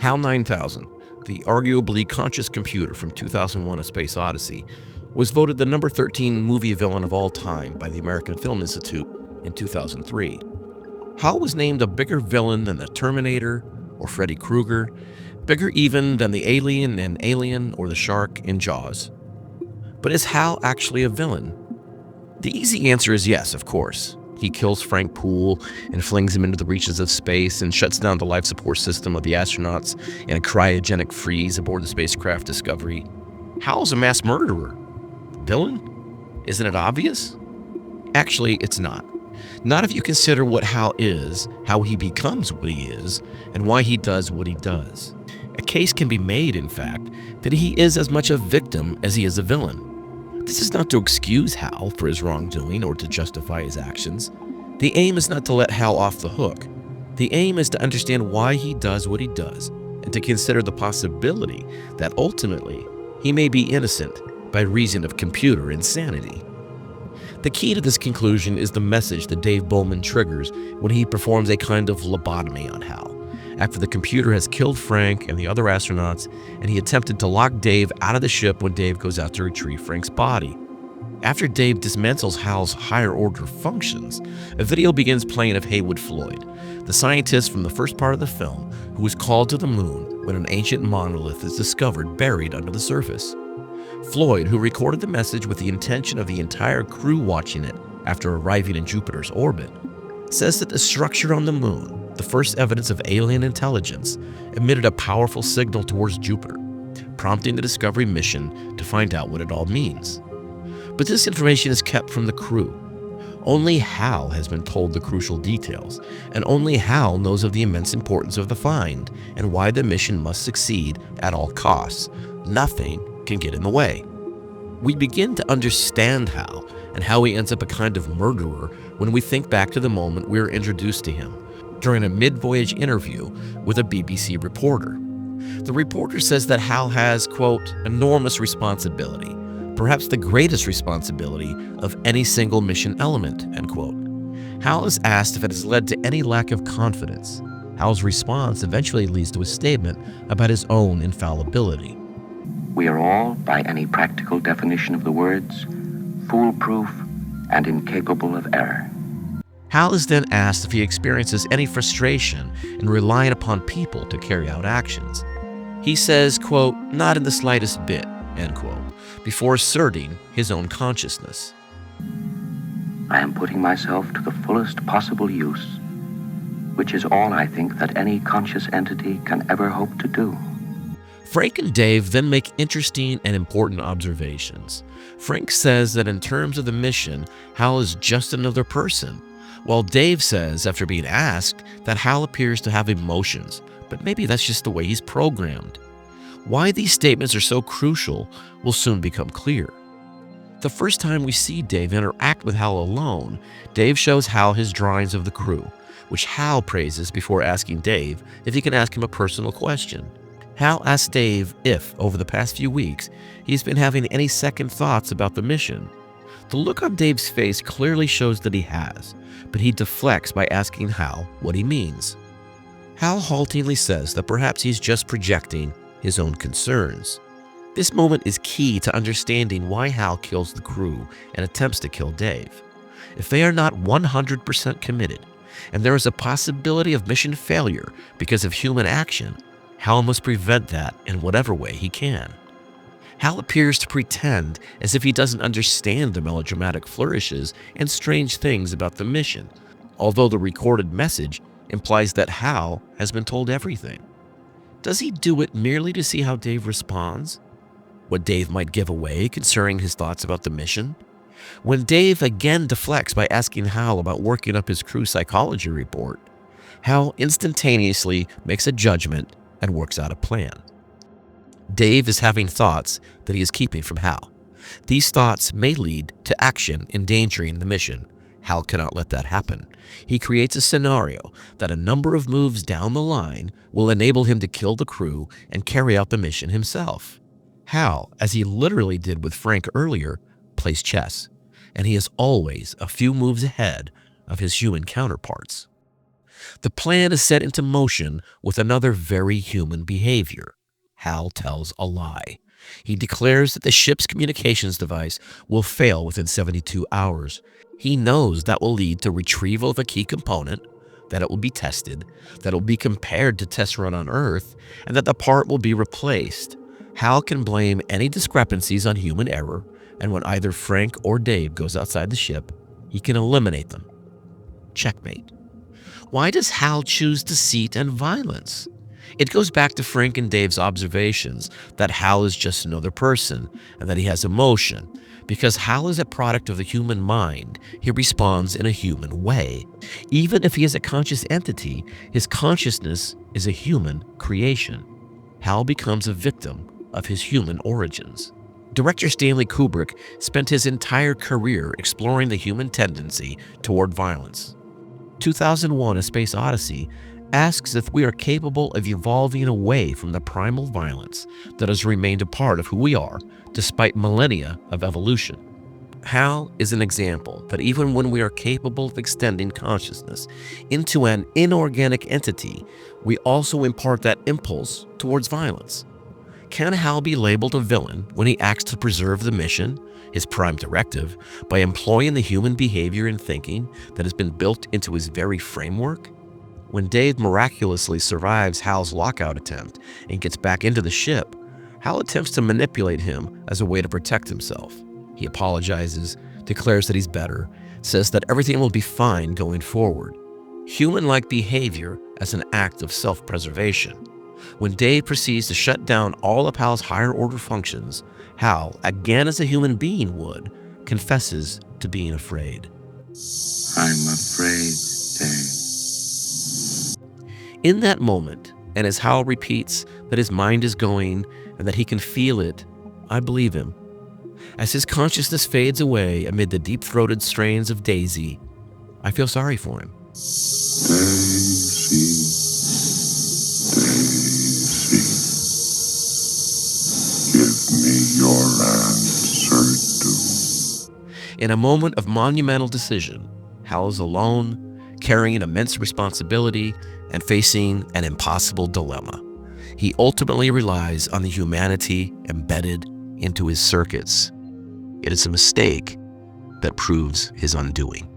HAL 9000, the arguably conscious computer from 2001: A Space Odyssey, was voted the number 13 movie villain of all time by the American Film Institute in 2003. HAL was named a bigger villain than the Terminator or Freddy Krueger, bigger even than the alien in Alien or the shark in Jaws. But is HAL actually a villain? The easy answer is yes, of course. He kills Frank Poole and flings him into the reaches of space and shuts down the life support system of the astronauts in a cryogenic freeze aboard the spacecraft Discovery. HAL's a mass murderer. Villain? Isn't it obvious? Actually, it's not. Not if you consider what HAL is, how he becomes what he is, and why he does what he does. A case can be made, in fact, that he is as much a victim as he is a villain. This is not to excuse HAL for his wrongdoing or to justify his actions. The aim is not to let HAL off the hook. The aim is to understand why he does what he does and to consider the possibility that ultimately he may be innocent by reason of computer insanity. The key to this conclusion is the message that Dave Bowman triggers when he performs a kind of lobotomy on HAL, after the computer has killed Frank and the other astronauts, and he attempted to lock Dave out of the ship when Dave goes out to retrieve Frank's body. After Dave dismantles HAL's higher-order functions, a video begins playing of Heywood Floyd, the scientist from the first part of the film who was called to the moon when an ancient monolith is discovered buried under the surface. Floyd, who recorded the message with the intention of the entire crew watching it after arriving in Jupiter's orbit, says that the structure on the moon, the first evidence of alien intelligence, emitted a powerful signal towards Jupiter, prompting the Discovery mission to find out what it all means. But this information is kept from the crew. Only HAL has been told the crucial details, and only HAL knows of the immense importance of the find and why the mission must succeed at all costs. Nothing can get in the way. We begin to understand HAL and how he ends up a kind of murderer when we think back to the moment we were introduced to him during a mid-voyage interview with a BBC reporter. The reporter says that HAL has, quote, enormous responsibility, perhaps the greatest responsibility of any single mission element, end quote. HAL is asked if it has led to any lack of confidence. HAL's response eventually leads to a statement about his own infallibility. We are all, by any practical definition of the words, foolproof and incapable of error. HAL is then asked if he experiences any frustration in relying upon people to carry out actions. He says, quote, not in the slightest bit, end quote, before asserting his own consciousness. I am putting myself to the fullest possible use, which is all I think that any conscious entity can ever hope to do. Frank and Dave then make interesting and important observations. Frank says that in terms of the mission, HAL is just another person, while Dave says, after being asked, that HAL appears to have emotions, but maybe that's just the way he's programmed. Why these statements are so crucial will soon become clear. The first time we see Dave interact with HAL alone, Dave shows HAL his drawings of the crew, which HAL praises before asking Dave if he can ask him a personal question. HAL asks Dave if, over the past few weeks, he's been having any second thoughts about the mission. The look on Dave's face clearly shows that he has, but he deflects by asking HAL what he means. HAL haltingly says that perhaps he's just projecting his own concerns. This moment is key to understanding why HAL kills the crew and attempts to kill Dave. If they are not 100% committed, and there is a possibility of mission failure because of human action, HAL must prevent that in whatever way he can. HAL appears to pretend as if he doesn't understand the melodramatic flourishes and strange things about the mission, although the recorded message implies that HAL has been told everything. Does he do it merely to see how Dave responds? What Dave might give away concerning his thoughts about the mission? When Dave again deflects by asking HAL about working up his crew psychology report, HAL instantaneously makes a judgment and works out a plan. Dave is having thoughts that he is keeping from HAL. These thoughts may lead to action endangering the mission. HAL cannot let that happen. He creates a scenario that a number of moves down the line will enable him to kill the crew and carry out the mission himself. HAL, as he literally did with Frank earlier, plays chess, and he is always a few moves ahead of his human counterparts. The plan is set into motion with another very human behavior. HAL tells a lie. He declares that the ship's communications device will fail within 72 hours. He knows that will lead to retrieval of a key component, that it will be tested, that it will be compared to tests run on Earth, and that the part will be replaced. HAL can blame any discrepancies on human error, and when either Frank or Dave goes outside the ship, he can eliminate them. Checkmate. Why does HAL choose deceit and violence? It goes back to Frank and Dave's observations that HAL is just another person and that he has emotion. Because HAL is a product of the human mind, he responds in a human way. Even if he is a conscious entity, his consciousness is a human creation. HAL becomes a victim of his human origins. Director Stanley Kubrick spent his entire career exploring the human tendency toward violence. 2001: A Space Odyssey asks if we are capable of evolving away from the primal violence that has remained a part of who we are despite millennia of evolution. HAL is an example that even when we are capable of extending consciousness into an inorganic entity, we also impart that impulse towards violence. Can HAL be labeled a villain when he acts to preserve the mission, his prime directive, by employing the human behavior and thinking that has been built into his very framework? When Dave miraculously survives HAL's lockout attempt and gets back into the ship, HAL attempts to manipulate him as a way to protect himself. He apologizes, declares that he's better, says that everything will be fine going forward. Human-like behavior as an act of self-preservation. When Dave proceeds to shut down all of HAL's higher-order functions, HAL, again as a human being would, confesses to being afraid. I'm afraid, Dave. In that moment, and as HAL repeats that his mind is going and that he can feel it, I believe him. As his consciousness fades away amid the deep-throated strains of Daisy, I feel sorry for him. Daisy, Daisy, give me your answer, do. In a moment of monumental decision, HAL is alone, carrying immense responsibility and facing an impossible dilemma. He ultimately relies on the humanity embedded into his circuits. It is a mistake that proves his undoing.